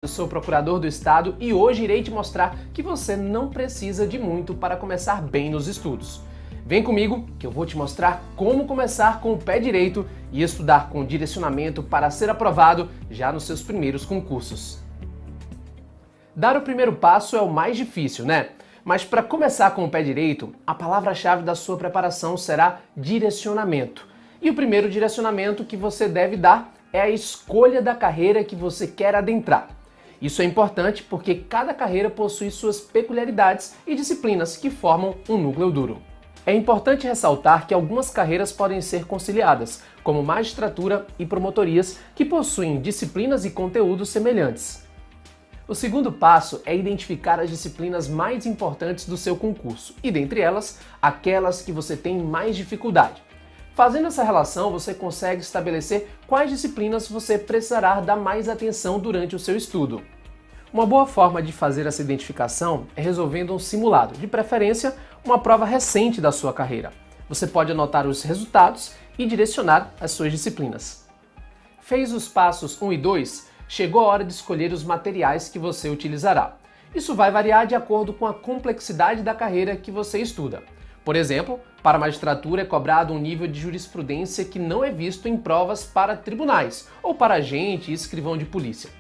Eu sou procurador do Estado e hoje irei te mostrar que você não precisa de muito para começar bem nos estudos. Vem comigo que eu vou te mostrar como começar com o pé direito e estudar com direcionamento para ser aprovado já nos seus primeiros concursos. Dar o primeiro passo é o mais difícil, né? Mas para começar com o pé direito, a palavra-chave da sua preparação será direcionamento. E o primeiro direcionamento que você deve dar é a escolha da carreira que você quer adentrar. Isso é importante porque cada carreira possui suas peculiaridades e disciplinas que formam um núcleo duro. É importante ressaltar que algumas carreiras podem ser conciliadas, como magistratura e promotorias, que possuem disciplinas e conteúdos semelhantes. O segundo passo é identificar as disciplinas mais importantes do seu concurso e, dentre elas, aquelas que você tem mais dificuldade. Fazendo essa relação, você consegue estabelecer quais disciplinas você precisará dar mais atenção durante o seu estudo. Uma boa forma de fazer essa identificação é resolvendo um simulado, de preferência uma prova recente da sua carreira. Você pode anotar os resultados e direcionar as suas disciplinas. Fez os passos 1 e 2, chegou a hora de escolher os materiais que você utilizará. Isso vai variar de acordo com a complexidade da carreira que você estuda. Por exemplo, para a magistratura é cobrado um nível de jurisprudência que não é visto em provas para tribunais ou para agente e escrivão de polícia.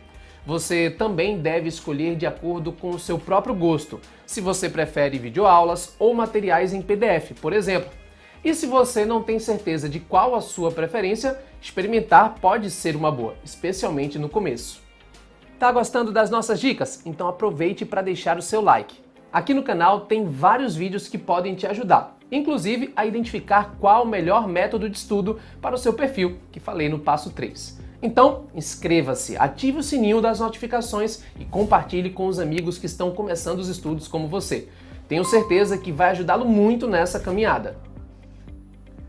Você também deve escolher de acordo com o seu próprio gosto, se você prefere videoaulas ou materiais em PDF, por exemplo. E se você não tem certeza de qual a sua preferência, experimentar pode ser uma boa, especialmente no começo. Tá gostando das nossas dicas? Então aproveite para deixar o seu like. Aqui no canal tem vários vídeos que podem te ajudar, inclusive a identificar qual o melhor método de estudo para o seu perfil, que falei no passo 3. Então, inscreva-se, ative o sininho das notificações e compartilhe com os amigos que estão começando os estudos como você. Tenho certeza que vai ajudá-lo muito nessa caminhada.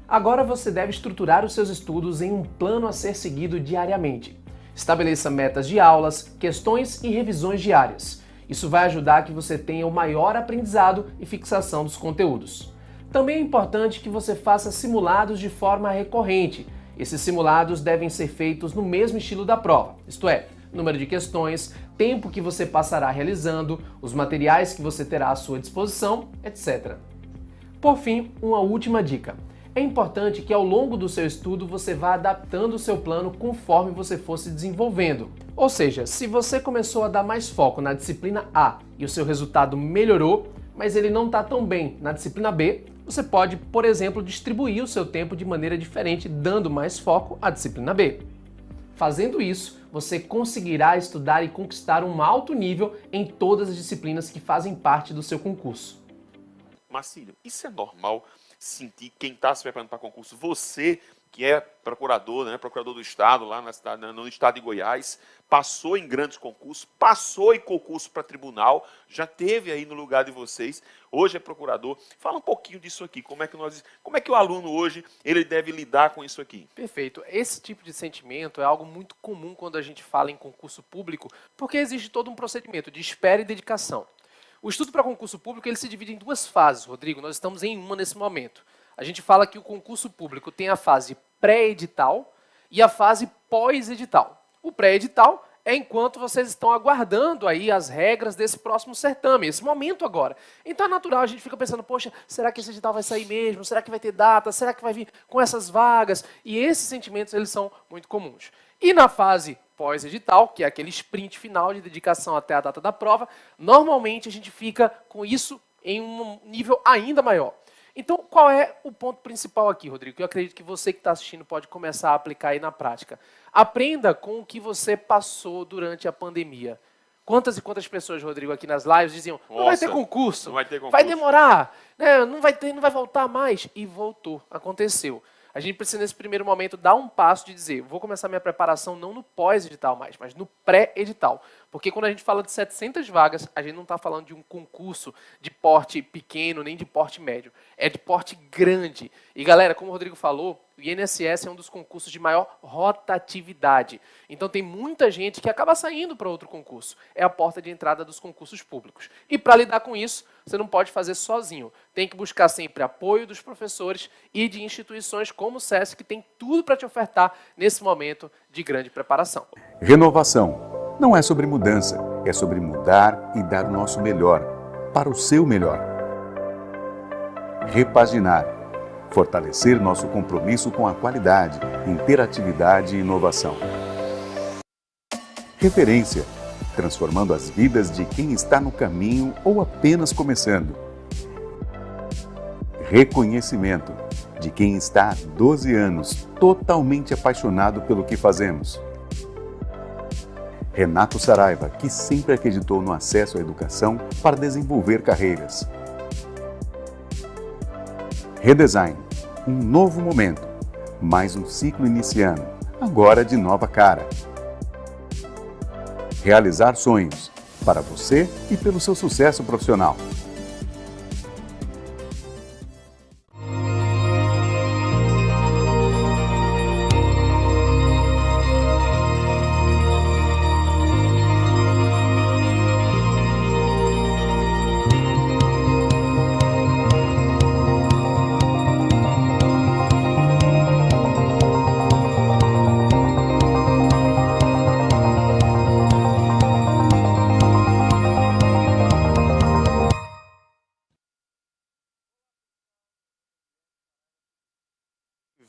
Agora você deve estruturar os seus estudos em um plano a ser seguido diariamente. Estabeleça metas de aulas, questões e revisões diárias. Isso vai ajudar a que você tenha o maior aprendizado e fixação dos conteúdos. Também é importante que você faça simulados de forma recorrente. Esses simulados devem ser feitos no mesmo estilo da prova, isto é, número de questões, tempo que você passará realizando, os materiais que você terá à sua disposição, etc. Por fim, uma última dica. É importante que ao longo do seu estudo você vá adaptando o seu plano conforme você for se desenvolvendo. Ou seja, se você começou a dar mais foco na disciplina A e o seu resultado melhorou, mas ele não está tão bem na disciplina B, você pode, por exemplo, distribuir o seu tempo de maneira diferente, dando mais foco à disciplina B. Fazendo isso, você conseguirá estudar e conquistar um alto nível em todas as disciplinas que fazem parte do seu concurso. Marcílio, isso é normal sentir quem está se preparando para concurso? Você, que é procurador, né, procurador do Estado, lá na cidade, no Estado de Goiás, passou em grandes concursos, passou em concurso para tribunal, já teve aí no lugar de vocês, hoje é procurador. Fala um pouquinho disso aqui, como é que o aluno hoje ele deve lidar com isso aqui? Perfeito. Esse tipo de sentimento é algo muito comum quando a gente fala em concurso público, porque existe todo um procedimento de espera e dedicação. O estudo para concurso público ele se divide em duas fases, Rodrigo. Nós estamos em uma nesse momento. A gente fala que o concurso público tem a fase pré-edital e a fase pós-edital. O pré-edital é enquanto vocês estão aguardando aí as regras desse próximo certame, esse momento agora. Então é natural, a gente fica pensando, poxa, será que esse edital vai sair mesmo? Será que vai ter data? Será que vai vir com essas vagas? E esses sentimentos eles são muito comuns. E na fase pós-edital, que é aquele sprint final de dedicação até a data da prova, normalmente a gente fica com isso em um nível ainda maior. Então, qual é o ponto principal aqui, Rodrigo? Que eu acredito que você que está assistindo pode começar a aplicar aí na prática. Aprenda com o que você passou durante a pandemia. Quantas e quantas pessoas, Rodrigo, aqui nas lives diziam, não vai ter concurso, não vai ter concurso, vai demorar, né, não vai voltar mais. E voltou, aconteceu. A gente precisa, nesse primeiro momento, dar um passo de dizer, vou começar minha preparação não no pós-edital mais, mas no pré-edital. Porque quando a gente fala de 700 vagas, a gente não está falando de um concurso de porte pequeno, nem de porte médio. É de porte grande. E, galera, como o Rodrigo falou, o INSS é um dos concursos de maior rotatividade. Então, tem muita gente que acaba saindo para outro concurso. É a porta de entrada dos concursos públicos. E, para lidar com isso, você não pode fazer sozinho. Tem que buscar sempre apoio dos professores e de instituições como o SESC, que tem tudo para te ofertar nesse momento de grande preparação. Renovação. Não é sobre mudança, é sobre mudar e dar o nosso melhor, para o seu melhor. Repaginar. Fortalecer nosso compromisso com a qualidade, interatividade e inovação. Referência. Transformando as vidas de quem está no caminho ou apenas começando. Reconhecimento. De quem está há 12 anos, totalmente apaixonado pelo que fazemos. Renato Saraiva, que sempre acreditou no acesso à educação para desenvolver carreiras. Redesign. Um novo momento. Mais um ciclo iniciando, agora de nova cara. Realizar sonhos, para você e pelo seu sucesso profissional.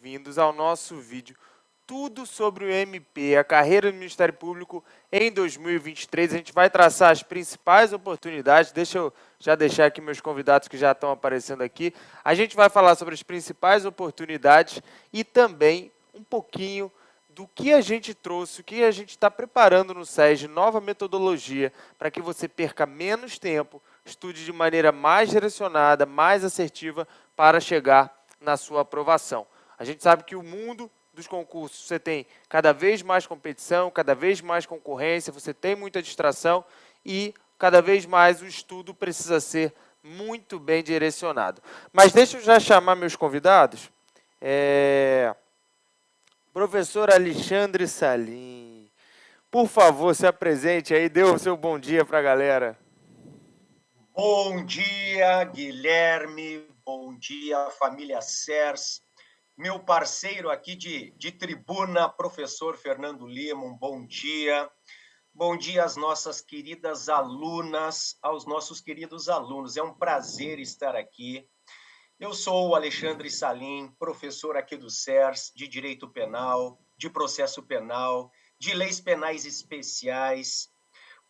Bem-vindos ao nosso vídeo Tudo sobre o MP, a carreira do Ministério Público em 2023. A gente vai traçar as principais oportunidades. Deixa eu já deixar aqui meus convidados que já estão aparecendo aqui. A gente vai falar sobre as principais oportunidades e também um pouquinho do que a gente trouxe, o que a gente está preparando no SES, nova metodologia, para que você perca menos tempo, estude de maneira mais direcionada, mais assertiva para chegar na sua aprovação. A gente sabe que o mundo dos concursos, você tem cada vez mais competição, cada vez mais concorrência, você tem muita distração e cada vez mais o estudo precisa ser muito bem direcionado. Mas deixa eu já chamar meus convidados. Professor Alexandre Salim, por favor, se apresente aí, dê o seu bom dia para a galera. Bom dia, Guilherme, bom dia, família SERS. Meu parceiro aqui de tribuna, professor Fernando Lima, um bom dia. Bom dia às nossas queridas alunas, aos nossos queridos alunos. É um prazer estar aqui. Eu sou o Alexandre Salim, professor aqui do SERS, de Direito Penal, de Processo Penal, de Leis Penais Especiais,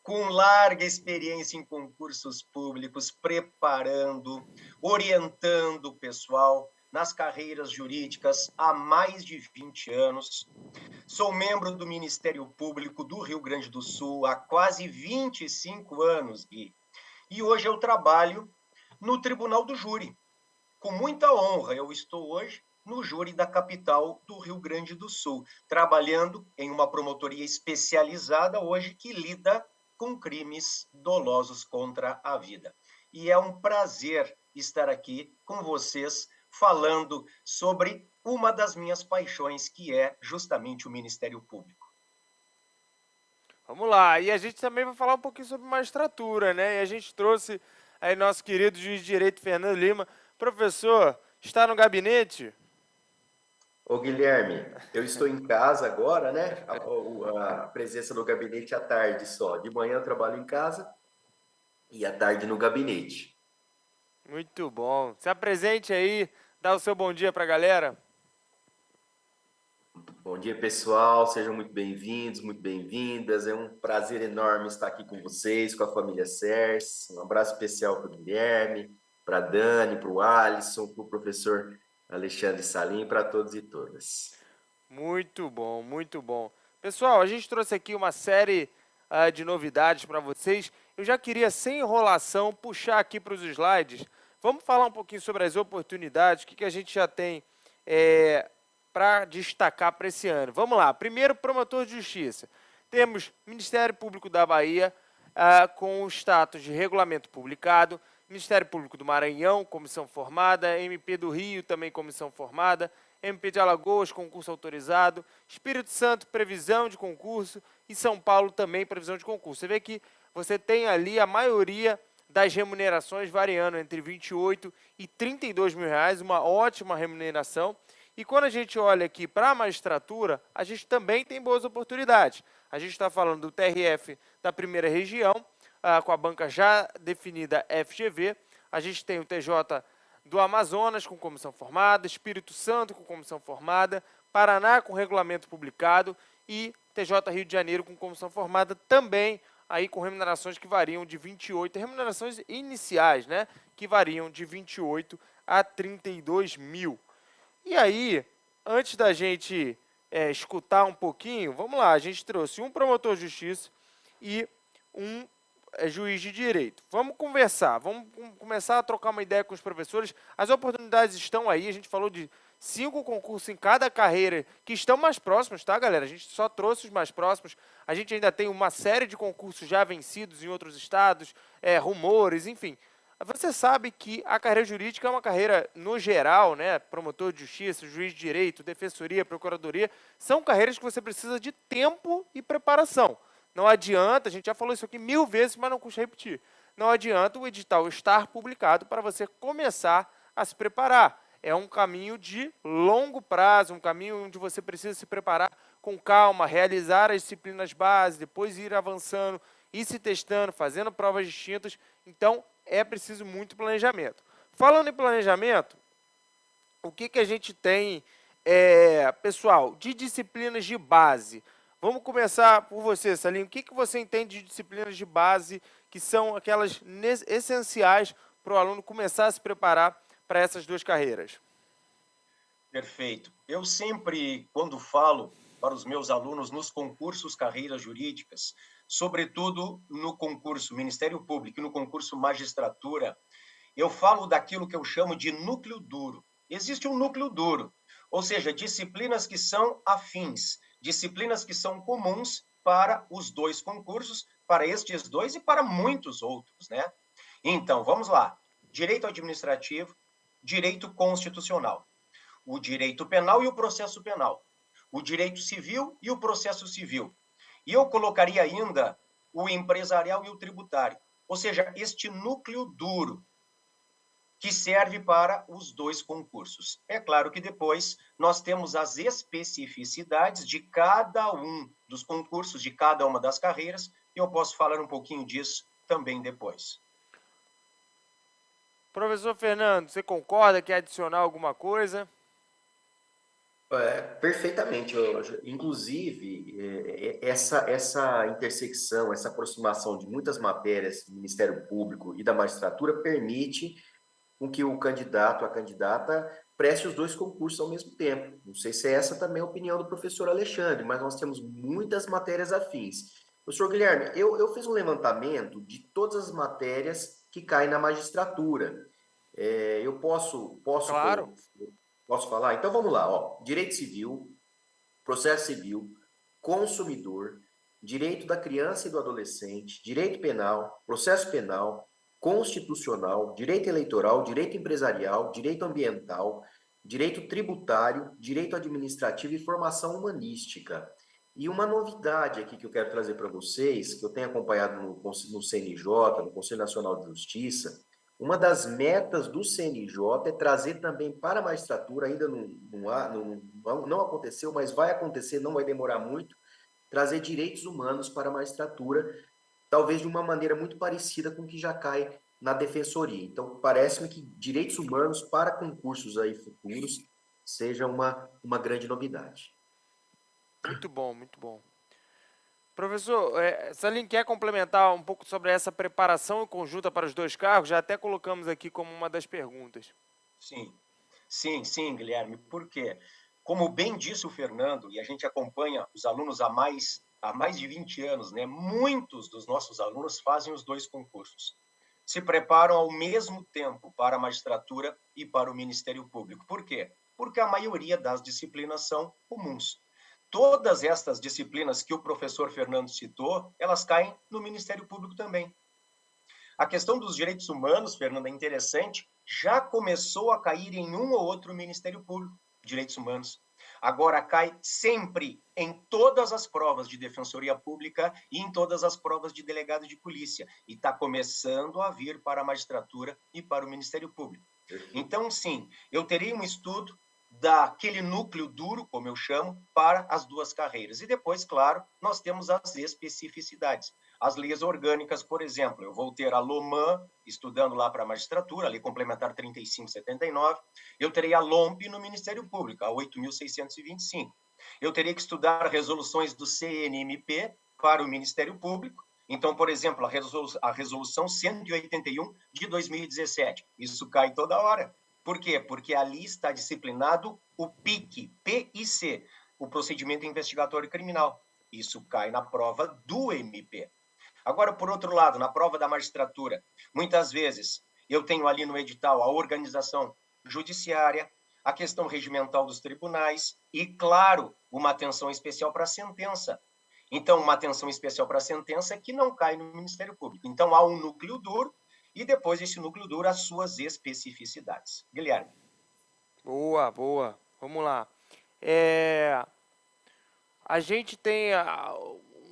com larga experiência em concursos públicos, preparando, orientando o pessoal nas carreiras jurídicas há mais de 20 anos. Sou membro do Ministério Público do Rio Grande do Sul há quase 25 anos, Gui. E hoje eu trabalho no Tribunal do Júri. Com muita honra, eu estou hoje no júri da capital do Rio Grande do Sul, trabalhando em uma promotoria especializada hoje que lida com crimes dolosos contra a vida. E é um prazer estar aqui com vocês, falando sobre uma das minhas paixões, que é justamente o Ministério Público. Vamos lá, e a gente também vai falar um pouquinho sobre magistratura, né? E a gente trouxe aí nosso querido juiz de direito Fernando Lima. Professor, está no gabinete? Ô Guilherme, eu estou em casa agora, né? A presença no gabinete à tarde só. De manhã eu trabalho em casa e à tarde no gabinete. Muito bom. Se apresente aí, dá o seu bom dia para a galera. Bom dia, pessoal. Sejam muito bem-vindos, muito bem-vindas. É um prazer enorme estar aqui com vocês, com a família SERS. Um abraço especial para o Guilherme, para a Dani, para o Alisson, para o professor Alexandre Salim, para todos e todas. Muito bom, muito bom. Pessoal, a gente trouxe aqui uma série de novidades para vocês. Eu já queria, sem enrolação, puxar aqui para os slides. Vamos falar um pouquinho sobre as oportunidades, o que a gente já tem para destacar para esse ano. Vamos lá. Primeiro, promotor de justiça. Temos Ministério Público da Bahia, com o status de regulamento publicado, Ministério Público do Maranhão, comissão formada, MP do Rio, também comissão formada, MP de Alagoas, concurso autorizado, Espírito Santo, previsão de concurso, e São Paulo também, previsão de concurso. Você vê que você tem ali a maioria das remunerações variando entre R$ 28 e R$ 32 mil, uma ótima remuneração. E quando a gente olha aqui para a magistratura, a gente também tem boas oportunidades. A gente está falando do TRF da primeira região, com a banca já definida FGV. A gente tem o TJ do Amazonas com comissão formada, Espírito Santo com comissão formada, Paraná com regulamento publicado e TJ Rio de Janeiro com comissão formada também, aí com remunerações que variam de 28, remunerações iniciais, né, que variam de 28 a 32 mil. E aí, antes da gente escutar um pouquinho, vamos lá, a gente trouxe um promotor de justiça e um juiz de direito. Vamos conversar, vamos começar a trocar uma ideia com os professores. As oportunidades estão aí, a gente falou de 5 concursos em cada carreira, que estão mais próximos, tá, galera? A gente só trouxe os mais próximos. A gente ainda tem uma série de concursos já vencidos em outros estados, rumores, enfim. Você sabe que a carreira jurídica é uma carreira, no geral, né, promotor de justiça, juiz de direito, defensoria, procuradoria, são carreiras que você precisa de tempo e preparação. Não adianta, a gente já falou isso aqui 1000 vezes, mas não custa repetir. Não adianta o edital estar publicado para você começar a se preparar. É um caminho de longo prazo, um caminho onde você precisa se preparar com calma, realizar as disciplinas básicas, depois ir avançando, ir se testando, fazendo provas distintas. Então, é preciso muito planejamento. Falando em planejamento, o que a gente tem, pessoal, de disciplinas de base? Vamos começar por você, Salim. O que você entende de disciplinas de base que são aquelas essenciais para o aluno começar a se preparar para essas duas carreiras? Perfeito. Eu sempre, quando falo para os meus alunos nos concursos carreiras jurídicas, sobretudo no concurso Ministério Público e no concurso Magistratura, eu falo daquilo que eu chamo de núcleo duro. Existe um núcleo duro, ou seja, disciplinas que são afins, disciplinas que são comuns para os dois concursos, para estes dois e para muitos outros, né? Então, vamos lá. Direito administrativo, direito constitucional, o direito penal e o processo penal, o direito civil e o processo civil. E eu colocaria ainda o empresarial e o tributário, ou seja, este núcleo duro que serve para os dois concursos. É claro que depois nós temos as especificidades de cada um dos concursos, de cada uma das carreiras, e eu posso falar um pouquinho disso também depois. Professor Fernando, você concorda que adicionar alguma coisa? Perfeitamente. Inclusive, essa intersecção, essa aproximação de muitas matérias do Ministério Público e da magistratura permite com que o candidato, a candidata, preste os dois concursos ao mesmo tempo. Não sei se é essa também a opinião do professor Alexandre, mas nós temos muitas matérias afins. Professor Guilherme, eu fiz um levantamento de todas as matérias que caem na magistratura. Eu posso Claro. Posso falar? Então vamos lá, ó. Direito civil, processo civil, consumidor, direito da criança e do adolescente, direito penal, processo penal, constitucional, direito eleitoral, direito empresarial, direito ambiental, direito tributário, direito administrativo e formação humanística. E uma novidade aqui que eu quero trazer para vocês, que eu tenho acompanhado no CNJ, no Conselho Nacional de Justiça, uma das metas do CNJ é trazer também para a magistratura, ainda não aconteceu, mas vai acontecer, não vai demorar muito, trazer direitos humanos para a magistratura, talvez de uma maneira muito parecida com o que já cai na defensoria. Então, parece-me que direitos humanos para concursos aí futuros seja uma grande novidade. Muito bom, muito bom. Professor, Salim, quer complementar um pouco sobre essa preparação conjunta para os dois cargos? Já até colocamos aqui como uma das perguntas. Sim, Guilherme. Por quê? Como bem disse o Fernando, e a gente acompanha os alunos há mais de 20 anos, né? Muitos dos nossos alunos fazem os dois concursos. Se preparam ao mesmo tempo para a magistratura e para o Ministério Público. Por quê? Porque a maioria das disciplinas são comuns. Todas estas disciplinas que o professor Fernando citou, elas caem no Ministério Público também. A questão dos direitos humanos, Fernando, é interessante, já começou a cair em um ou outro Ministério Público, direitos humanos. Agora cai sempre em todas as provas de defensoria pública e em todas as provas de delegado de polícia. E está começando a vir para a magistratura e para o Ministério Público. Então, sim, eu terei um estudo daquele núcleo duro, como eu chamo, para as duas carreiras. E depois, claro, nós temos as especificidades. As leis orgânicas, por exemplo, eu vou ter a LOMAN, estudando lá para a magistratura, a Lei Complementar 3579, eu terei a LOMP no Ministério Público, a 8.625. Eu teria que estudar resoluções do CNMP para o Ministério Público. Então, por exemplo, a resolução 181 de 2017. Isso cai toda hora. Por quê? Porque ali está disciplinado o PIC, o Procedimento Investigatório Criminal. Isso cai na prova do MP. Agora, por outro lado, na prova da magistratura, muitas vezes eu tenho ali no edital a organização judiciária, a questão regimental dos tribunais e, claro, uma atenção especial para a sentença. Então, uma atenção especial para a sentença que não cai no Ministério Público. Então, há um núcleo duro e depois desse núcleo duro as suas especificidades. Guilherme. Boa, boa. Vamos lá. A gente tem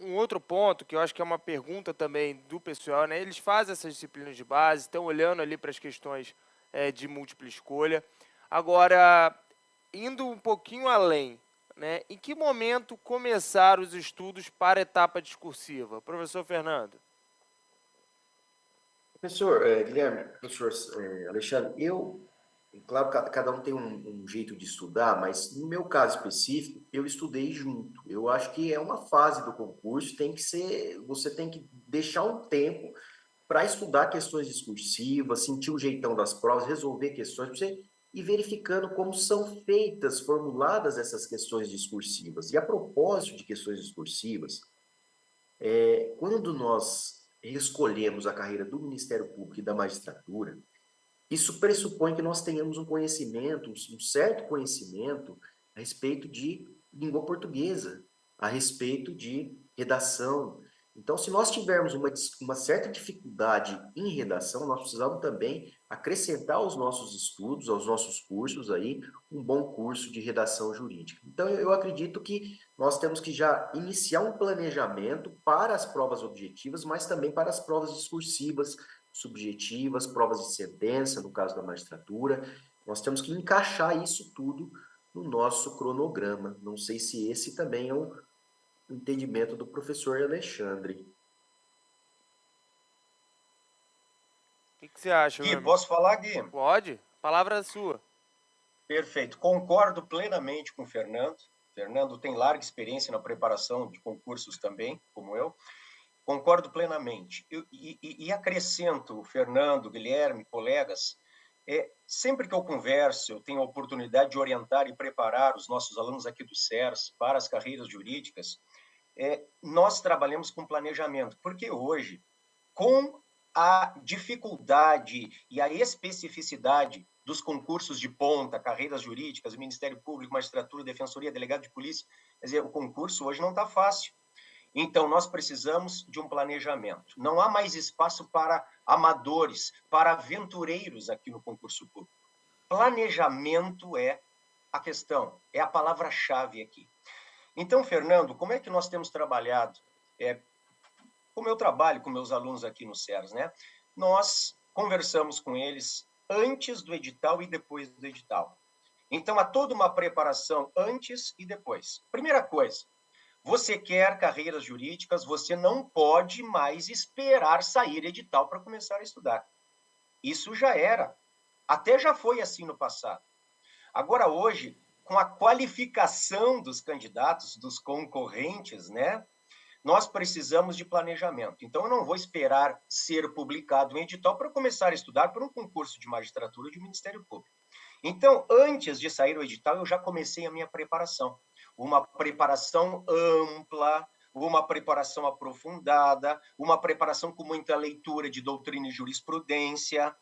um outro ponto que eu acho que é uma pergunta também do pessoal, né? Eles fazem essas disciplinas de base, estão olhando ali para as questões de múltipla escolha. Agora, indo um pouquinho além, né? Em que momento começar os estudos para a etapa discursiva? Professor Fernando. Professor Guilherme, professor Alexandre, claro, cada um tem um jeito de estudar, mas no meu caso específico, eu estudei junto. Eu acho que é uma fase do concurso, você tem que deixar um tempo para estudar questões discursivas, sentir o jeitão das provas, resolver questões, para você ir verificando como são feitas, formuladas essas questões discursivas. E a propósito de questões discursivas, quando nós escolhemos a carreira do Ministério Público e da magistratura, isso pressupõe que nós tenhamos um conhecimento, um certo conhecimento a respeito de língua portuguesa, a respeito de redação. Então, se nós tivermos uma certa dificuldade em redação, nós precisamos também acrescentar aos nossos estudos, aos nossos cursos aí, um bom curso de redação jurídica. Então, eu acredito que nós temos que já iniciar um planejamento para as provas objetivas, mas também para as provas discursivas, subjetivas, provas de sentença, no caso da magistratura. Nós temos que encaixar isso tudo no nosso cronograma. Não sei se esse também é o entendimento do professor Alexandre. O que você acha, Gui, posso falar, Gui? Pode. A palavra é sua. Perfeito. Concordo plenamente com o Fernando. Fernando tem larga experiência na preparação de concursos também, como eu. Concordo plenamente. E acrescento, Fernando, Guilherme, colegas, sempre que eu converso, eu tenho a oportunidade de orientar e preparar os nossos alunos aqui do CERS para as carreiras jurídicas, nós trabalhamos com planejamento, porque hoje, com a dificuldade e a especificidade dos concursos de ponta, carreiras jurídicas, Ministério Público, Magistratura, Defensoria, Delegado de Polícia, quer dizer, o concurso hoje não está fácil. Então, nós precisamos de um planejamento. Não há mais espaço para amadores, para aventureiros aqui no concurso público. Planejamento é a questão, é a palavra-chave aqui. Então, Fernando, como é que nós temos trabalhado? Como eu trabalho com meus alunos aqui no CERS, né? Nós conversamos com eles antes do edital e depois do edital. Então, há toda uma preparação antes e depois. Primeira coisa, você quer carreiras jurídicas, você não pode mais esperar sair edital para começar a estudar. Isso já era. Até já foi assim no passado. Agora, hoje, com a qualificação dos candidatos, dos concorrentes, né, nós precisamos de planejamento. Então, eu não vou esperar ser publicado um edital para começar a estudar para um concurso de magistratura ou de Ministério Público. Então, antes de sair o edital, eu já comecei a minha preparação. Uma preparação ampla, uma preparação aprofundada, uma preparação com muita leitura de doutrina e jurisprudência.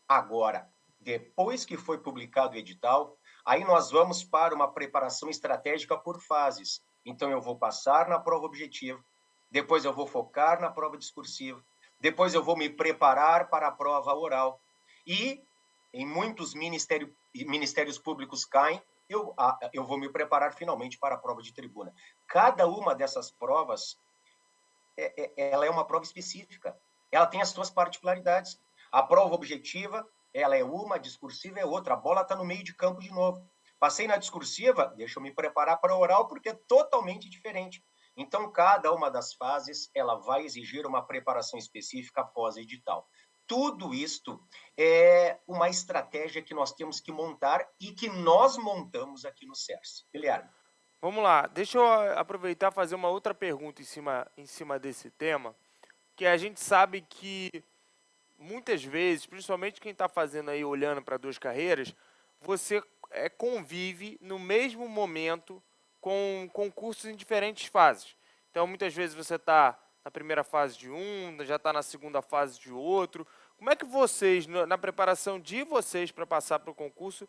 Agora, depois que foi publicado o edital, aí nós vamos para uma preparação estratégica por fases. Então, eu vou passar na prova objetiva, depois eu vou focar na prova discursiva, depois eu vou me preparar para a prova oral. E, em muitos ministérios públicos caem, eu vou me preparar finalmente para a prova de tribuna. Cada uma dessas provas, ela é uma prova específica. Ela tem as suas particularidades. A prova objetiva, ela é uma, a discursiva é outra. A bola está no meio de campo de novo. Passei na discursiva, deixa eu me preparar para a oral, porque é totalmente diferente. Então, cada uma das fases, ela vai exigir uma preparação específica após edital. Tudo isto é uma estratégia que nós temos que montar e que nós montamos aqui no CERS. Guilherme. Vamos lá, deixa eu aproveitar e fazer uma outra pergunta em cima desse tema, que a gente sabe que muitas vezes, principalmente quem está fazendo aí, olhando para 2 carreiras, você convive no mesmo momento com concursos em diferentes fases. Então, muitas vezes você está na primeira fase de um, já está na segunda fase de outro. Como é que vocês, na preparação de vocês para passar para o concurso,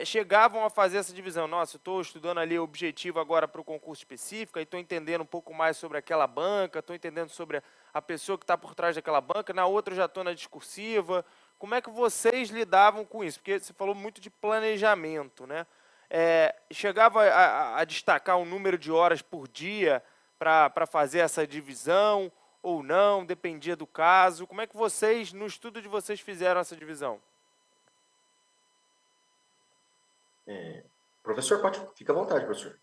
chegavam a fazer essa divisão? Nossa, eu estou estudando ali o objetivo agora para o concurso específico, e estou entendendo um pouco mais sobre aquela banca, estou entendendo sobre a pessoa que está por trás daquela banca, na outra eu já estou na discursiva. Como é que vocês lidavam com isso? Porque você falou muito de planejamento, né? Chegava a destacar um número de horas por dia para fazer essa divisão ou não, dependia do caso. Como é que vocês, no estudo de vocês, fizeram essa divisão? Professor, fica à vontade, professor.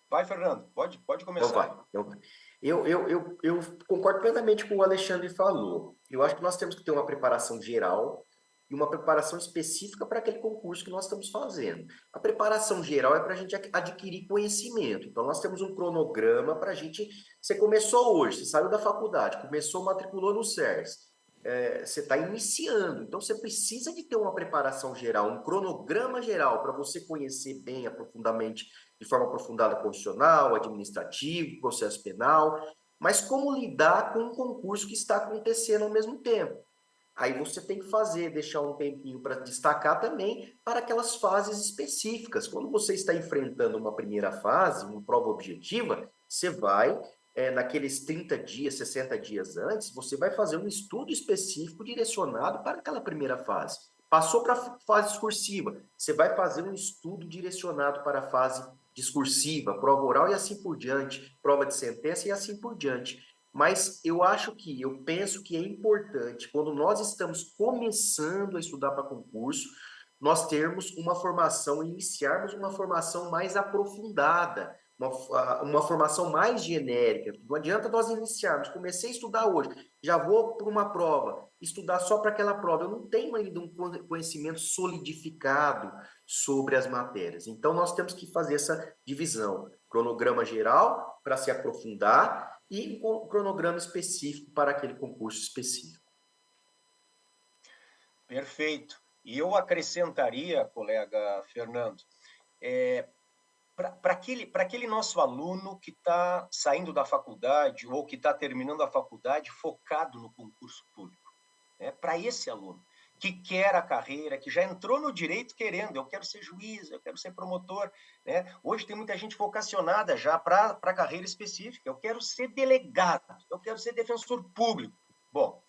Vai, Fernando, pode começar. Então vai. Eu concordo plenamente com o Alexandre falou. Eu acho que nós temos que ter uma preparação geral e uma preparação específica para aquele concurso que nós estamos fazendo. A preparação geral é para a gente adquirir conhecimento. Então, nós temos um cronograma para a gente... Você começou hoje, você saiu da faculdade, começou, matriculou no CERS. Você está iniciando. Então, você precisa de ter uma preparação geral, um cronograma geral para você conhecer bem, profundamente, de forma aprofundada, constitucional, administrativo, processo penal, mas como lidar com um concurso que está acontecendo ao mesmo tempo. Aí você tem que deixar um tempinho para destacar também para aquelas fases específicas. Quando você está enfrentando uma primeira fase, uma prova objetiva, você vai, naqueles 30 dias, 60 dias antes, você vai fazer um estudo específico direcionado para aquela primeira fase. Passou para a fase discursiva, você vai fazer um estudo direcionado para a fase discursiva, prova oral e assim por diante, prova de sentença e assim por diante. Mas eu penso que é importante, quando nós estamos começando a estudar para concurso, nós termos uma formação, iniciarmos uma formação mais aprofundada, uma formação mais genérica. Não adianta nós iniciarmos, comecei a estudar hoje, já vou para uma prova, estudar só para aquela prova. Eu não tenho ainda um conhecimento solidificado sobre as matérias. Então, nós temos que fazer essa divisão. Cronograma geral, para se aprofundar, e um cronograma específico para aquele concurso específico. Perfeito. E eu acrescentaria, colega Fernando, para aquele nosso aluno que está saindo da faculdade ou que está terminando a faculdade focado no concurso público, para esse aluno que quer a carreira, que já entrou no direito querendo, eu quero ser juiz, eu quero ser promotor, né? Hoje tem muita gente vocacionada já para a carreira específica, eu quero ser delegado, eu quero ser defensor público. Bom,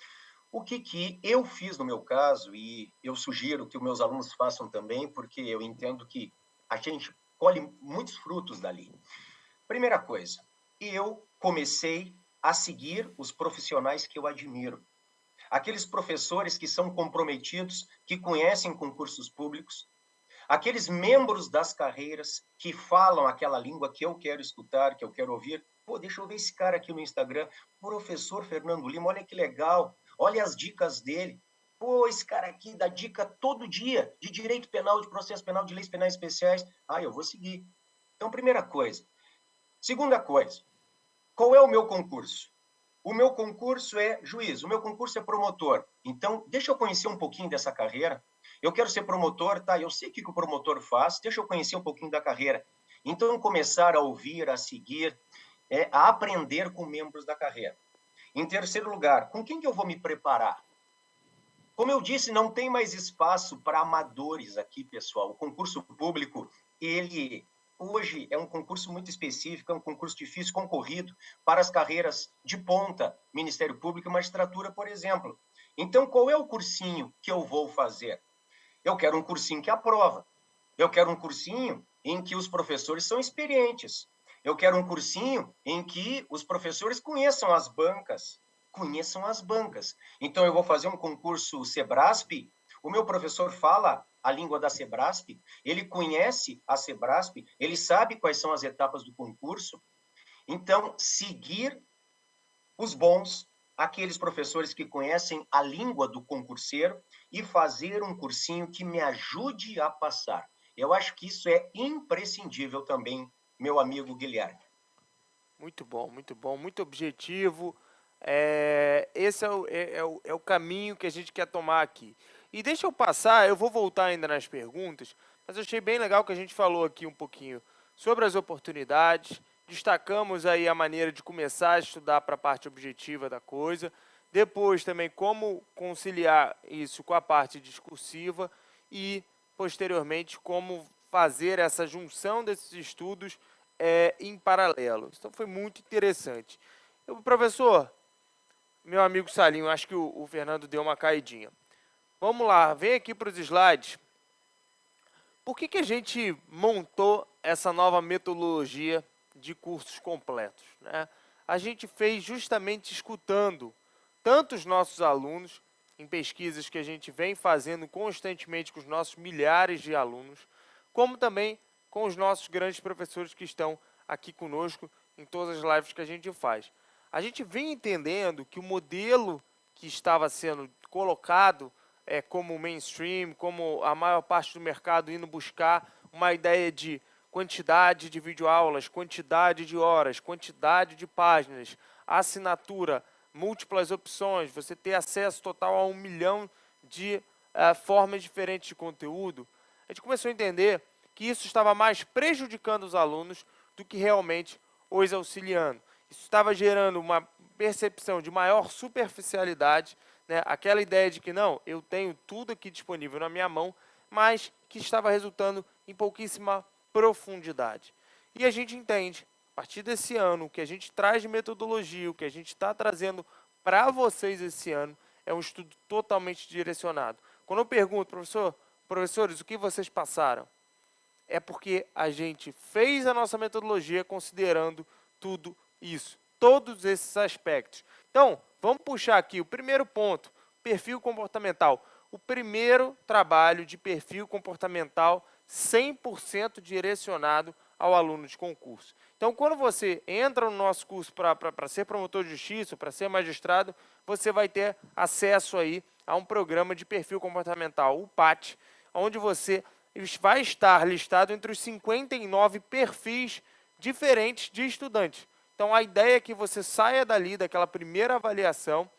o que eu fiz no meu caso, e eu sugiro que os meus alunos façam também, porque eu entendo que a gente colhe muitos frutos dali. Primeira coisa, eu comecei a seguir os profissionais que eu admiro. Aqueles professores que são comprometidos, que conhecem concursos públicos, aqueles membros das carreiras que falam aquela língua que eu quero escutar, que eu quero ouvir. Pô, deixa eu ver esse cara aqui no Instagram, professor Fernando Lima, olha que legal, olha as dicas dele. Pô, esse cara aqui dá dica todo dia de direito penal, de processo penal, de leis penais especiais. Ah, eu vou seguir. Então, primeira coisa. Segunda coisa, qual é o meu concurso? O meu concurso é juiz, o meu concurso é promotor. Então, deixa eu conhecer um pouquinho dessa carreira. Eu quero ser promotor, tá? Eu sei o que o promotor faz, deixa eu conhecer um pouquinho da carreira. Então, começar a ouvir, a seguir, a aprender com membros da carreira. Em terceiro lugar, com quem que eu vou me preparar? Como eu disse, não tem mais espaço para amadores aqui, pessoal. O concurso público, ele... Hoje é um concurso muito específico, é um concurso difícil, concorrido, para as carreiras de ponta, Ministério Público e Magistratura, por exemplo. Então, qual é o cursinho que eu vou fazer? Eu quero um cursinho que aprova. Eu quero um cursinho em que os professores são experientes. Eu quero um cursinho em que os professores conheçam as bancas. Então, eu vou fazer um concurso Sebrasp. O meu professor fala a língua da Sebrasp, ele conhece a Sebrasp, ele sabe quais são as etapas do concurso. Então, seguir os bons, aqueles professores que conhecem a língua do concurseiro e fazer um cursinho que me ajude a passar. Eu acho que isso é imprescindível também, meu amigo Guilherme. Muito bom, muito objetivo. Esse é o caminho que a gente quer tomar aqui. E deixa eu passar, eu vou voltar ainda nas perguntas, mas eu achei bem legal que a gente falou aqui um pouquinho sobre as oportunidades, destacamos aí a maneira de começar a estudar para a parte objetiva da coisa, depois também como conciliar isso com a parte discursiva e, posteriormente, como fazer essa junção desses estudos em paralelo. Então foi muito interessante. Professor, meu amigo Salinho, acho que o Fernando deu uma caidinha. Vamos lá, vem aqui para os slides. Por que a gente montou essa nova metodologia de cursos completos, né? A gente fez justamente escutando tanto os nossos alunos, em pesquisas que a gente vem fazendo constantemente com os nossos milhares de alunos, como também com os nossos grandes professores que estão aqui conosco em todas as lives que a gente faz. A gente vem entendendo que o modelo que estava sendo colocado como mainstream, como a maior parte do mercado indo buscar uma ideia de quantidade de videoaulas, quantidade de horas, quantidade de páginas, assinatura, múltiplas opções, você ter acesso total a 1 milhão de formas diferentes de conteúdo, a gente começou a entender que isso estava mais prejudicando os alunos do que realmente os auxiliando. Isso estava gerando uma percepção de maior superficialidade, né? Aquela ideia de que não, eu tenho tudo aqui disponível na minha mão, mas que estava resultando em pouquíssima profundidade. E a gente entende, a partir desse ano, o que a gente traz de metodologia, o que a gente está trazendo para vocês esse ano, é um estudo totalmente direcionado. Quando eu pergunto, professores, o que vocês passaram? É porque a gente fez a nossa metodologia considerando tudo isso, todos esses aspectos. Então, vamos puxar aqui o primeiro ponto, perfil comportamental. O primeiro trabalho de perfil comportamental 100% direcionado ao aluno de concurso. Então, quando você entra no nosso curso para ser promotor de justiça, para ser magistrado, você vai ter acesso aí a um programa de perfil comportamental, o PAT, onde você vai estar listado entre os 59 perfis diferentes de estudantes. Então, a ideia é que você saia dali, daquela primeira avaliação,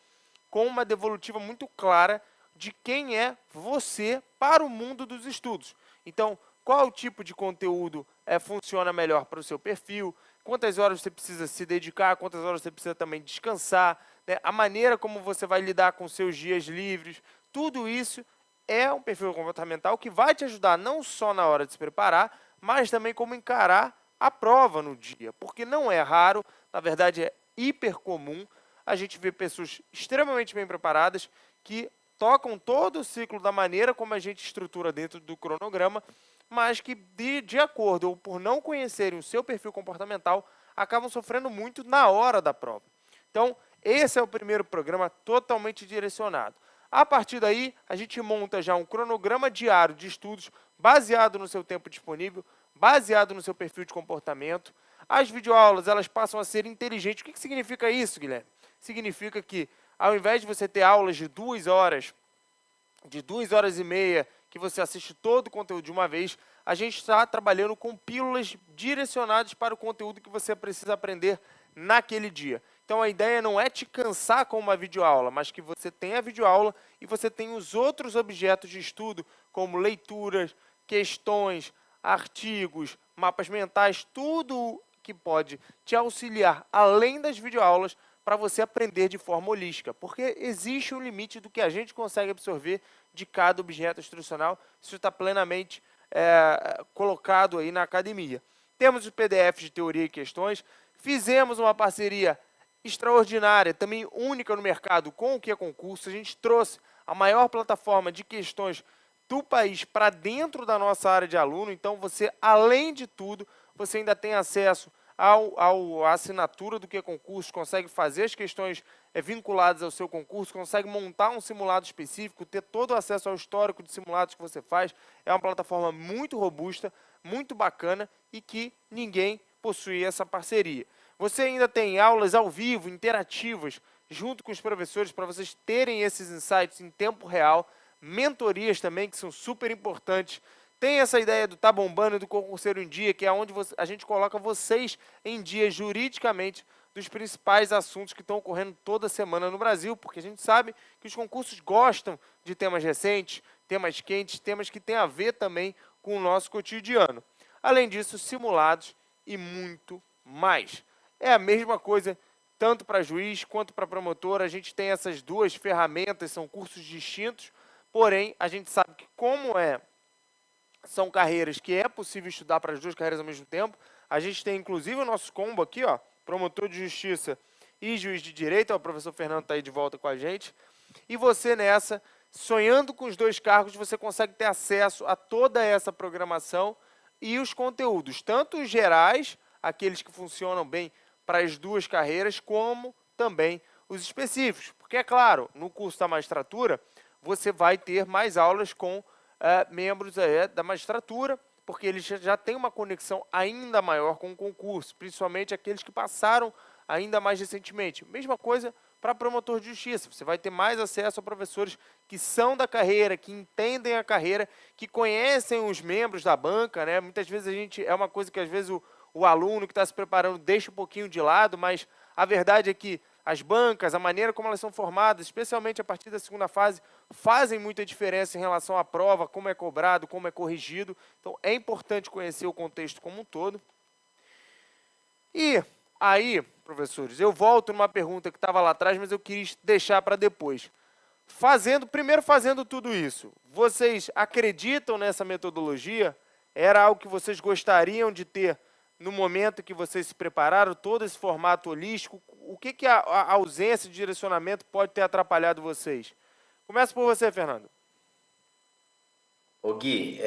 com uma devolutiva muito clara de quem é você para o mundo dos estudos. Então, qual tipo de conteúdo funciona melhor para o seu perfil, quantas horas você precisa se dedicar, quantas horas você precisa também descansar, né? A maneira como você vai lidar com seus dias livres, tudo isso é um perfil comportamental que vai te ajudar não só na hora de se preparar, mas também como encarar a prova no dia, porque não é raro, na verdade é hiper comum, a gente vê pessoas extremamente bem preparadas que tocam todo o ciclo da maneira como a gente estrutura dentro do cronograma, mas que de acordo ou por não conhecerem o seu perfil comportamental, acabam sofrendo muito na hora da prova. Então, esse é o primeiro programa totalmente direcionado. A partir daí, a gente monta já um cronograma diário de estudos baseado no seu tempo disponível, baseado no seu perfil de comportamento. As videoaulas, elas passam a ser inteligentes. O que significa isso, Guilherme? Significa que, ao invés de você ter aulas de 2 horas, de 2 horas e meia, que você assiste todo o conteúdo de uma vez, a gente está trabalhando com pílulas direcionadas para o conteúdo que você precisa aprender naquele dia. Então, a ideia não é te cansar com uma videoaula, mas que você tenha a videoaula e você tenha os outros objetos de estudo, como leituras, questões, artigos, mapas mentais, tudo que pode te auxiliar, além das videoaulas, para você aprender de forma holística, porque existe um limite do que a gente consegue absorver de cada objeto instrucional, isso está plenamente colocado aí na academia. Temos os PDFs de teoria e questões, fizemos uma parceria extraordinária, também única no mercado com o Que é Concurso, a gente trouxe a maior plataforma de questões do país para dentro da nossa área de aluno, então você, além de tudo, você ainda tem acesso à assinatura do Que é Concurso, consegue fazer as questões vinculadas ao seu concurso, consegue montar um simulado específico, ter todo o acesso ao histórico de simulados que você faz. É uma plataforma muito robusta, muito bacana e que ninguém possui essa parceria. Você ainda tem aulas ao vivo, interativas, junto com os professores, para vocês terem esses insights em tempo real, mentorias também, que são super importantes. Tem essa ideia do Tá Bombando, do Concurseiro em Dia, que é onde a gente coloca vocês em dia juridicamente dos principais assuntos que estão ocorrendo toda semana no Brasil, porque a gente sabe que os concursos gostam de temas recentes, temas quentes, temas que têm a ver também com o nosso cotidiano. Além disso, simulados e muito mais. É a mesma coisa tanto para juiz quanto para promotor. A gente tem essas duas ferramentas, são cursos distintos, porém a gente sabe que são carreiras que é possível estudar para as duas carreiras ao mesmo tempo. A gente tem inclusive o nosso combo aqui, ó, promotor de justiça e juiz de direito. O professor Fernando está aí de volta com a gente. E você nessa, sonhando com os dois cargos, você consegue ter acesso a toda essa programação e os conteúdos, tanto os gerais, aqueles que funcionam bem para as duas carreiras, como também os específicos. Porque, é claro, no curso da magistratura, você vai ter mais aulas com membros da magistratura, porque eles já têm uma conexão ainda maior com o concurso, principalmente aqueles que passaram ainda mais recentemente. Mesma coisa para promotor de justiça, você vai ter mais acesso a professores que são da carreira, que entendem a carreira, que conhecem os membros da banca, né? Muitas vezes é uma coisa que às vezes o aluno que está se preparando deixa um pouquinho de lado, mas a verdade é que as bancas, a maneira como elas são formadas, especialmente a partir da segunda fase, fazem muita diferença em relação à prova, como é cobrado, como é corrigido. Então, é importante conhecer o contexto como um todo. E aí, professores, eu volto numa pergunta que estava lá atrás, mas eu queria deixar para depois. Primeiro fazendo tudo isso, vocês acreditam nessa metodologia? Era algo que vocês gostariam de ter no momento que vocês se prepararam, todo esse formato holístico? O que a ausência de direcionamento pode ter atrapalhado vocês? Começa por você, Fernando. Ô Gui,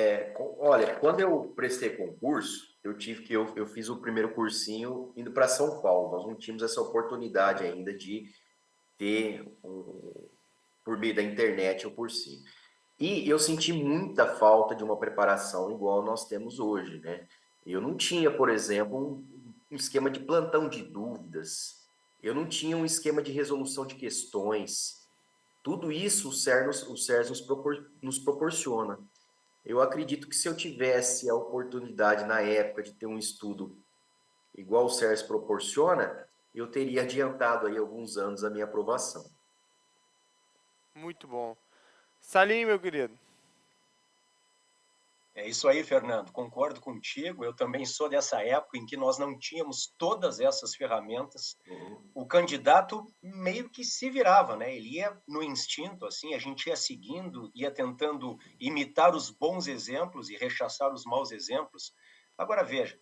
olha, quando eu prestei concurso, eu fiz o primeiro cursinho indo para São Paulo. Nós não tínhamos essa oportunidade ainda de ter, por meio da internet, o cursinho. E eu senti muita falta de uma preparação igual nós temos hoje, né? Eu não tinha, por exemplo, um esquema de plantão de dúvidas. Eu não tinha um esquema de resolução de questões. Tudo isso o SERS nos proporciona. Eu acredito que se eu tivesse a oportunidade na época de ter um estudo igual o SERS proporciona, eu teria adiantado aí alguns anos a minha aprovação. Muito bom. Salim, meu querido. É isso aí, Fernando. Concordo contigo. Eu também sou dessa época em que nós não tínhamos todas essas ferramentas. O candidato meio que se virava, né? Ele ia no instinto, assim, a gente ia seguindo, ia tentando imitar os bons exemplos e rechaçar os maus exemplos. Agora, veja,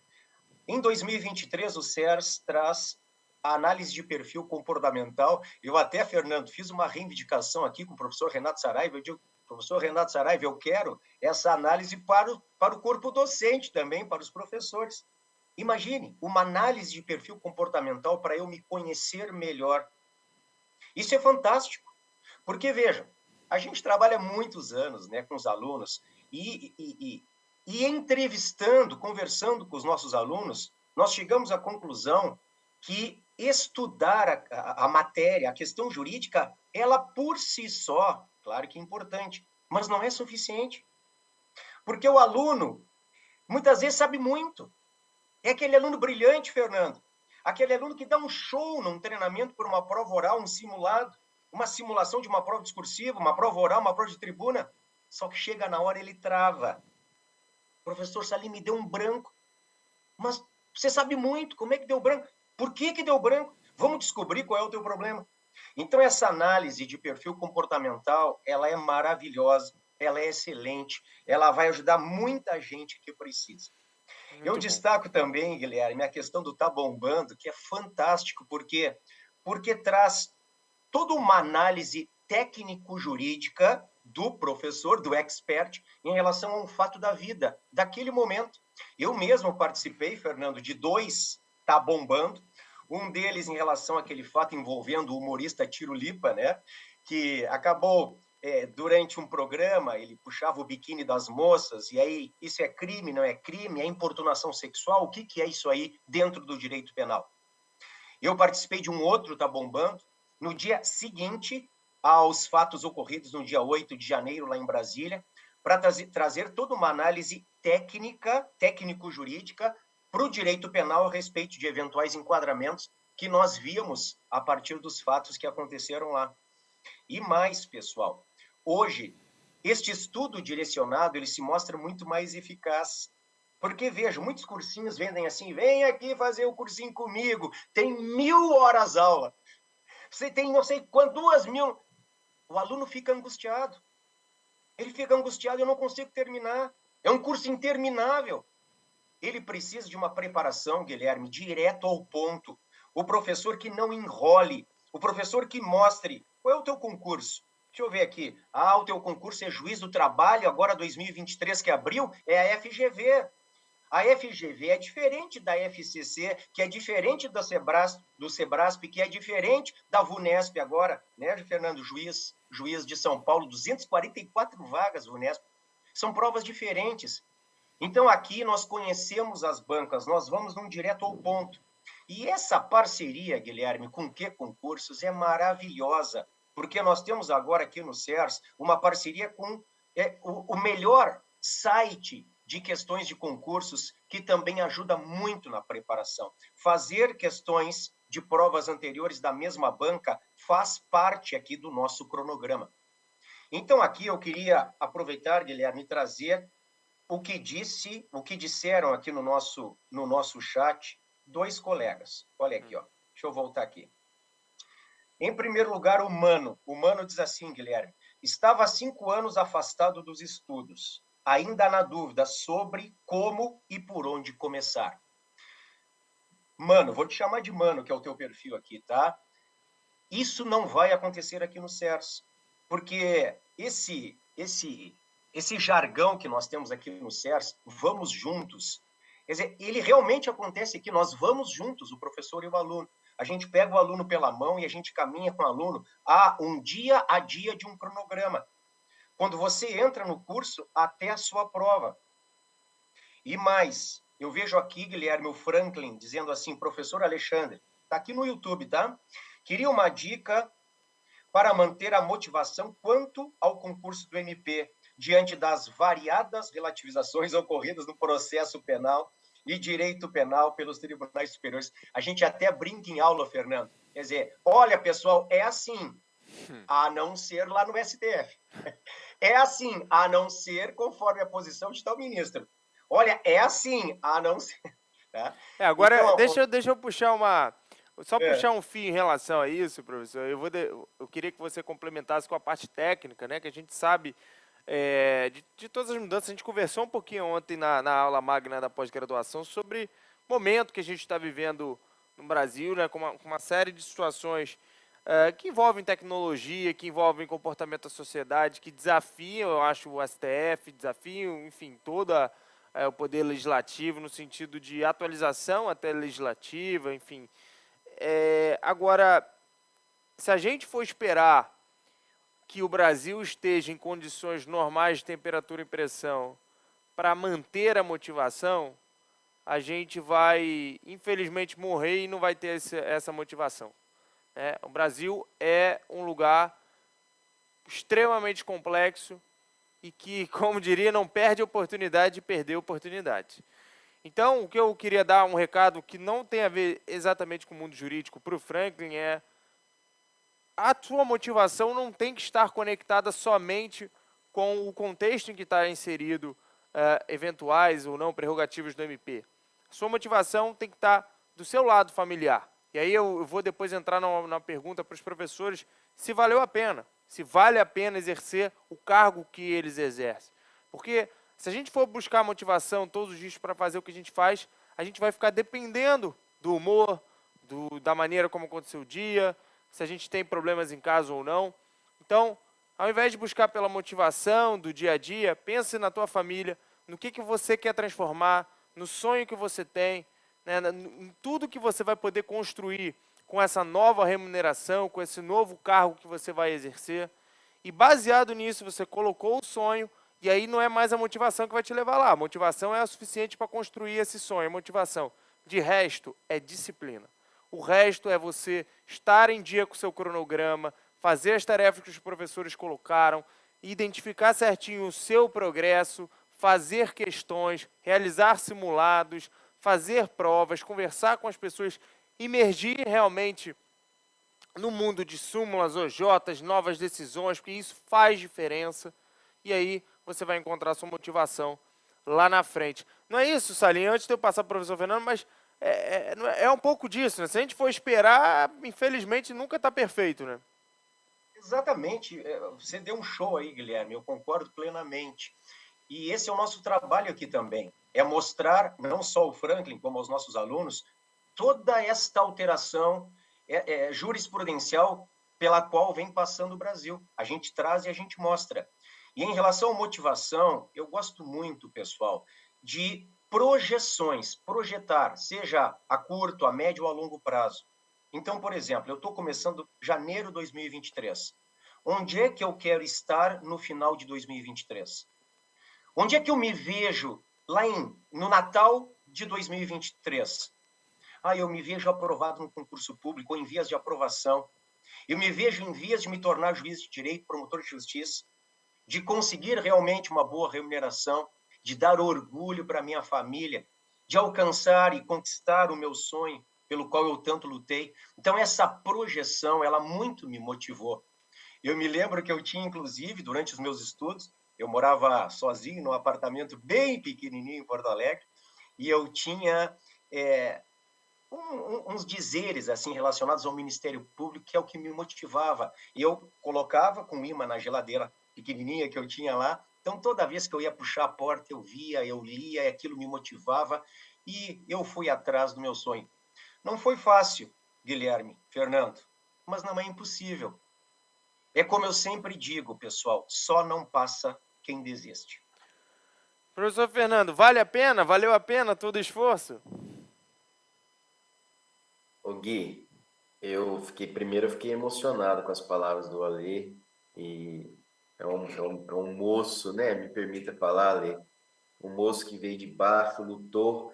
em 2023 o SERS traz a análise de perfil comportamental. Eu até, Fernando, fiz uma reivindicação aqui com o professor Renato Saraiva. Eu digo, professor Renato Saraiva, eu quero essa análise para o corpo docente também, para os professores. Imagine, uma análise de perfil comportamental para eu me conhecer melhor. Isso é fantástico, porque, veja, a gente trabalha muitos anos, né, com os alunos e entrevistando, conversando com os nossos alunos, nós chegamos à conclusão que estudar a matéria, a questão jurídica, ela por si só, claro que é importante, mas não é suficiente. Porque o aluno, muitas vezes, sabe muito. É aquele aluno brilhante, Fernando. Aquele aluno que dá um show num treinamento por uma prova oral, um simulado, uma simulação de uma prova discursiva, uma prova oral, uma prova de tribuna. Só que chega na hora, ele trava. Professor Salim, me deu um branco. Mas você sabe muito, como é que deu branco? Por que deu branco? Vamos descobrir qual é o teu problema. Então, essa análise de perfil comportamental, ela é maravilhosa, ela é excelente, ela vai ajudar muita gente que precisa. Eu destaco também, Guilherme, a questão do Tá Bombando, que é fantástico, porque traz toda uma análise técnico-jurídica do professor, do expert, em relação a um fato da vida, daquele momento. Eu mesmo participei, Fernando, de 2 Tá Bombando. Um deles em relação àquele fato envolvendo o humorista Tiro Lipa, né? Que acabou, durante um programa, ele puxava o biquíni das moças, e aí, isso é crime, não é crime? É importunação sexual? O que é isso aí dentro do direito penal? Eu participei de um outro Tá Bombando, no dia seguinte aos fatos ocorridos no dia 8 de janeiro, lá em Brasília, para trazer toda uma análise técnico-jurídica, para o direito penal a respeito de eventuais enquadramentos que nós víamos a partir dos fatos que aconteceram lá. E mais, pessoal, hoje, este estudo direcionado, ele se mostra muito mais eficaz. Porque, veja, muitos cursinhos vendem assim, vem aqui fazer o cursinho comigo, tem 1000 horas aula. Você tem não sei quantas, 2000. O aluno fica angustiado. Ele fica angustiado, eu não consigo terminar. É um curso interminável. Ele precisa de uma preparação, Guilherme, direto ao ponto. O professor que não enrole, o professor que mostre qual é o teu concurso. Deixa eu ver aqui. Ah, o teu concurso é juiz do trabalho, agora 2023 que abriu, é a FGV. A FGV é diferente da FCC, que é diferente do Sebrasp, que é diferente da VUNESP agora, né, Fernando? Juiz de São Paulo, 244 vagas VUNESP. São provas diferentes. Então, aqui nós conhecemos as bancas, nós vamos num direto ao ponto. E essa parceria, Guilherme, com que concursos é maravilhosa, porque nós temos agora aqui no CERS uma parceria com o melhor site de questões de concursos, que também ajuda muito na preparação. Fazer questões de provas anteriores da mesma banca faz parte aqui do nosso cronograma. Então, aqui eu queria aproveitar, Guilherme, e trazer o que disseram aqui no nosso chat dois colegas. Olha aqui, ó. Deixa eu voltar aqui. Em primeiro lugar, o Mano. O Mano diz assim, Guilherme, estava há 5 anos afastado dos estudos, ainda na dúvida sobre como e por onde começar. Mano, vou te chamar de Mano, que é o teu perfil aqui, tá? Isso não vai acontecer aqui no CERS, porque esse jargão que nós temos aqui no CERS, vamos juntos, quer dizer, ele realmente acontece aqui, nós vamos juntos, o professor e o aluno. A gente pega o aluno pela mão e a gente caminha com o aluno um dia a dia de um cronograma. Quando você entra no curso, até a sua prova. E mais, eu vejo aqui, Guilherme, o Franklin, dizendo assim, professor Alexandre, está aqui no YouTube, tá? Queria uma dica para manter a motivação quanto ao concurso do MP, diante das variadas relativizações ocorridas no processo penal e direito penal pelos tribunais superiores. A gente até brinca em aula, Fernando. Quer dizer, olha, pessoal, é assim, a não ser lá no STF. É assim, a não ser conforme a posição de tal ministro. Olha, é assim, a não ser... Tá? Agora, então, deixa eu puxar puxar um fio em relação a isso, professor. Eu queria que você complementasse com a parte técnica, né? Que a gente sabe de todas as mudanças. A gente conversou um pouquinho ontem na aula magna da pós-graduação sobre o momento que a gente está vivendo no Brasil, né? Com uma série de situações que envolvem tecnologia, que envolvem comportamento da sociedade, que desafiam, eu acho, o STF, desafiam, enfim, toda o poder legislativo, no sentido de atualização até legislativa, enfim. Agora, se a gente for esperar que o Brasil esteja em condições normais de temperatura e pressão para manter a motivação, a gente vai, infelizmente, morrer e não vai ter essa motivação. O Brasil é um lugar extremamente complexo e que, como diria, não perde a oportunidade de perder a oportunidade. Então, o que eu queria dar um recado que não tem a ver exatamente com o mundo jurídico para o Franklin a sua motivação não tem que estar conectada somente com o contexto em que está inserido eventuais ou não prerrogativas do MP. A sua motivação tem que estar do seu lado familiar. E aí eu vou depois entrar na pergunta para os professores se valeu a pena, se vale a pena exercer o cargo que eles exercem. Porque se a gente for buscar motivação todos os dias para fazer o que a gente faz, a gente vai ficar dependendo do humor, da maneira como aconteceu o dia, se a gente tem problemas em casa ou não. Então, ao invés de buscar pela motivação do dia a dia, pense na tua família, no que você quer transformar, no sonho que você tem, né, em tudo que você vai poder construir com essa nova remuneração, com esse novo cargo que você vai exercer. E baseado nisso, você colocou o sonho, e aí não é mais a motivação que vai te levar lá. A motivação é a suficiente para construir esse sonho, a motivação. De resto, é disciplina. O resto é você estar em dia com o seu cronograma, fazer as tarefas que os professores colocaram, identificar certinho o seu progresso, fazer questões, realizar simulados, fazer provas, conversar com as pessoas, imergir realmente no mundo de súmulas, OJs, novas decisões, porque isso faz diferença. E aí você vai encontrar sua motivação lá na frente. Não é isso, Salim? Antes de eu passar para o professor Fernando, mas é um pouco disso, né? Se a gente for esperar, infelizmente, nunca está perfeito, né? Exatamente. Você deu um show aí, Guilherme, eu concordo plenamente. E esse é o nosso trabalho aqui também, é mostrar, não só o Franklin, como aos nossos alunos, toda esta alteração jurisprudencial pela qual vem passando o Brasil. A gente traz e a gente mostra. E em relação à motivação, eu gosto muito, pessoal, de projeções, projetar, seja a curto, a médio ou a longo prazo. Então, por exemplo, eu estou começando janeiro de 2023. Onde é que eu quero estar no final de 2023? Onde é que eu me vejo lá no Natal de 2023? Eu me vejo aprovado no concurso público ou em vias de aprovação. Eu me vejo em vias de me tornar juiz de direito, promotor de justiça, de conseguir realmente uma boa remuneração, de dar orgulho para minha família, de alcançar e conquistar o meu sonho pelo qual eu tanto lutei. Então, essa projeção, ela muito me motivou. Eu me lembro que eu tinha, inclusive, durante os meus estudos, eu morava sozinho num apartamento bem pequenininho em Porto Alegre, e eu tinha uns dizeres assim relacionados ao Ministério Público, que é o que me motivava. Eu colocava com imã na geladeira pequenininha que eu tinha lá, então toda vez que eu ia puxar a porta, eu via, eu lia, e aquilo me motivava, e eu fui atrás do meu sonho. Não foi fácil, Guilherme, Fernando, mas não é impossível. É como eu sempre digo, pessoal, só não passa quem desiste. Professor Fernando, vale a pena? Valeu a pena todo o esforço? Ô Gui, eu fiquei emocionado com as palavras do Alê, e é um moço, né? Me permita falar, Alê, um moço que veio de baixo, lutou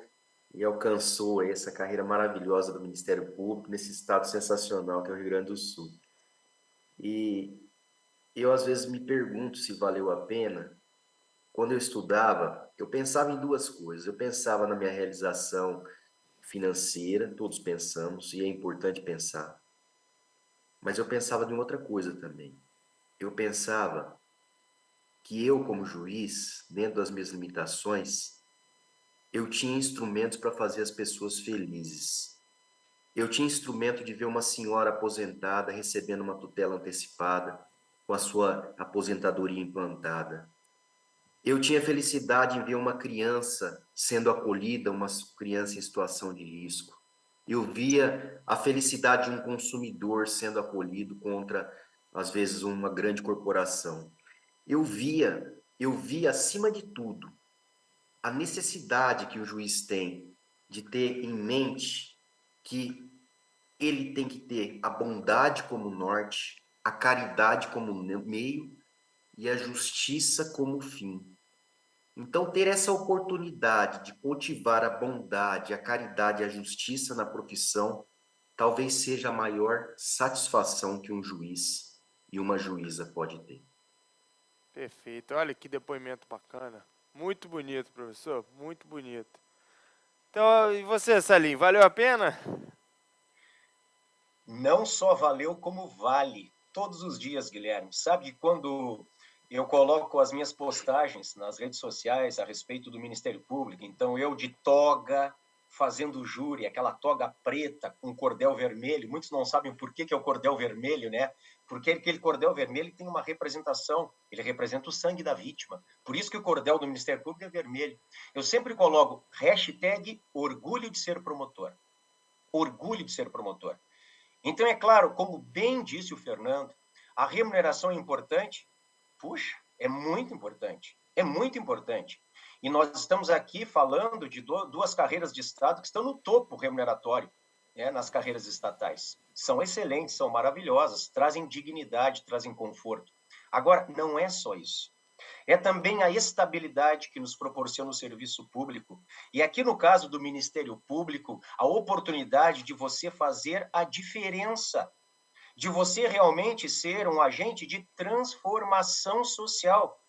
e alcançou essa carreira maravilhosa do Ministério Público nesse estado sensacional que é o Rio Grande do Sul. E eu às vezes me pergunto se valeu a pena. Quando eu estudava, eu pensava em duas coisas. Eu pensava na minha realização financeira, todos pensamos, e é importante pensar. Mas eu pensava em outra coisa também. Eu pensava que eu, como juiz, dentro das minhas limitações, eu tinha instrumentos para fazer as pessoas felizes. Eu tinha instrumento de ver uma senhora aposentada recebendo uma tutela antecipada, com a sua aposentadoria implantada. Eu tinha felicidade em ver uma criança sendo acolhida, uma criança em situação de risco. Eu via a felicidade de um consumidor sendo acolhido contra, às vezes, uma grande corporação. Eu via, acima de tudo, a necessidade que o juiz tem de ter em mente que ele tem que ter a bondade como norte, a caridade como meio e a justiça como fim. Então, ter essa oportunidade de cultivar a bondade, a caridade e a justiça na profissão, talvez seja a maior satisfação que um juiz e uma juíza pode ter. Perfeito. Olha que depoimento bacana. Muito bonito, professor. Muito bonito. Então, e você, Salim, valeu a pena? Não só valeu, como vale. Todos os dias, Guilherme. Sabe que quando eu coloco as minhas postagens nas redes sociais a respeito do Ministério Público, então eu de toga, fazendo júri, aquela toga preta com cordel vermelho, muitos não sabem por que é o cordel vermelho, né? Porque aquele cordel vermelho tem uma representação, ele representa o sangue da vítima. Por isso que o cordel do Ministério Público é vermelho. Eu sempre coloco hashtag orgulho de ser promotor. Orgulho de ser promotor. Então, é claro, como bem disse o Fernando, a remuneração é importante. Puxa, é muito importante. É muito importante. E nós estamos aqui falando de duas carreiras de Estado que estão no topo remuneratório, né, nas carreiras estatais. São excelentes, são maravilhosas, trazem dignidade, trazem conforto. Agora, não é só isso. É também a estabilidade que nos proporciona o serviço público. E aqui, no caso do Ministério Público, a oportunidade de você fazer a diferença, de você realmente ser um agente de transformação social.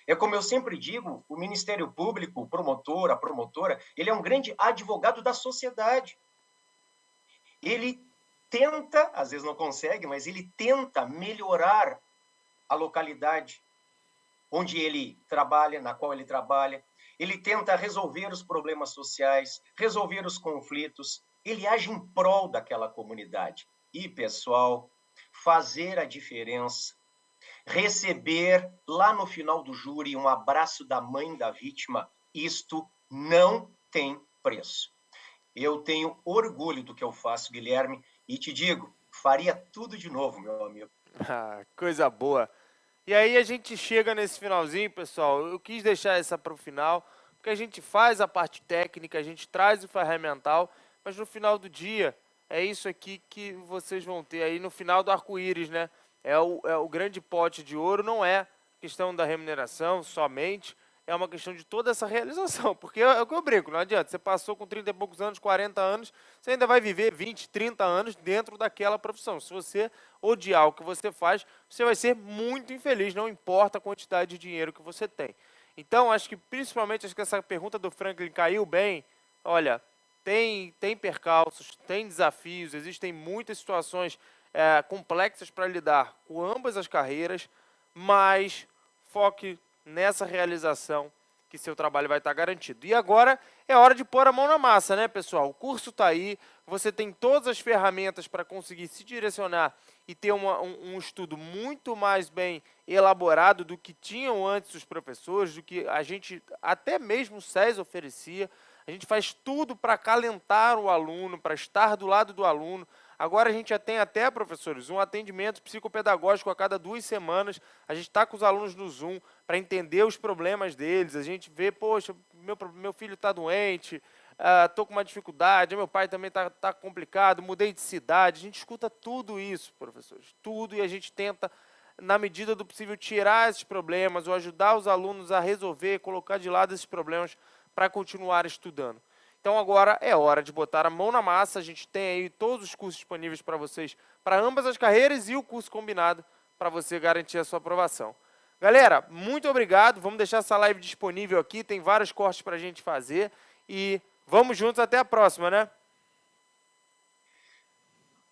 É como eu sempre digo, o Ministério Público, o promotor, a promotora, ele é um grande advogado da sociedade. Ele tenta, às vezes não consegue, mas ele tenta melhorar a localidade onde ele trabalha, na qual ele trabalha. Ele tenta resolver os problemas sociais, resolver os conflitos. Ele age em prol daquela comunidade. E, pessoal, fazer a diferença, receber lá no final do júri um abraço da mãe da vítima, isto não tem preço. Eu tenho orgulho do que eu faço, Guilherme, e te digo, faria tudo de novo, meu amigo. Ah, coisa boa. E aí a gente chega nesse finalzinho, pessoal. Eu quis deixar essa para o final, porque a gente faz a parte técnica, a gente traz o ferramental, mas no final do dia é isso aqui que vocês vão ter aí no final do arco-íris, né? É o grande pote de ouro, não é questão da remuneração somente, é uma questão de toda essa realização, porque é o que eu brinco, não adianta, você passou com 30 e poucos anos, 40 anos, você ainda vai viver 20, 30 anos dentro daquela profissão. Se você odiar o que você faz, você vai ser muito infeliz, não importa a quantidade de dinheiro que você tem. Então, acho que principalmente acho que essa pergunta do Franklin caiu bem. Olha, tem percalços, tem desafios, existem muitas situações complexas para lidar com ambas as carreiras, mas foque nessa realização que seu trabalho vai estar garantido. E agora é hora de pôr a mão na massa, né, pessoal? O curso está aí, você tem todas as ferramentas para conseguir se direcionar e ter um estudo muito mais bem elaborado do que tinham antes os professores, do que a gente, até mesmo o SES oferecia. A gente faz tudo para acalentar o aluno, para estar do lado do aluno. Agora a gente já tem até, professores, um atendimento psicopedagógico a cada 2 semanas. A gente está com os alunos no Zoom para entender os problemas deles. A gente vê, poxa, meu filho está doente, estou com uma dificuldade, meu pai também está complicado, mudei de cidade. A gente escuta tudo isso, professores, tudo, e a gente tenta, na medida do possível, tirar esses problemas ou ajudar os alunos a resolver, colocar de lado esses problemas para continuar estudando. Então agora é hora de botar a mão na massa, a gente tem aí todos os cursos disponíveis para vocês, para ambas as carreiras, e o curso combinado para você garantir a sua aprovação. Galera, muito obrigado, vamos deixar essa live disponível aqui, tem vários cortes para a gente fazer, e vamos juntos até a próxima, né?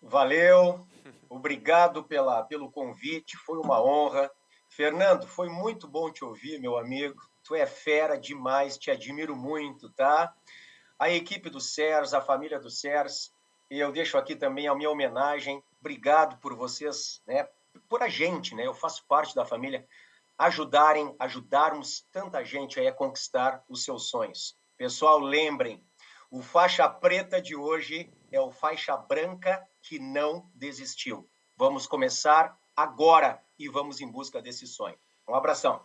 Valeu, obrigado pelo convite, foi uma honra. Fernando, foi muito bom te ouvir, meu amigo, tu é fera demais, te admiro muito, tá? A equipe do SERS, a família do SERS, e eu deixo aqui também a minha homenagem. Obrigado por vocês, né? Por a gente, né? Eu faço parte da família, ajudarmos tanta gente aí a conquistar os seus sonhos. Pessoal, lembrem, o faixa preta de hoje é o faixa branca que não desistiu. Vamos começar agora e vamos em busca desse sonho. Um abração.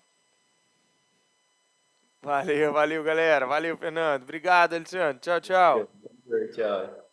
Valeu, galera. Valeu, Fernando. Obrigado, Alexandre. Tchau, tchau. Tchau.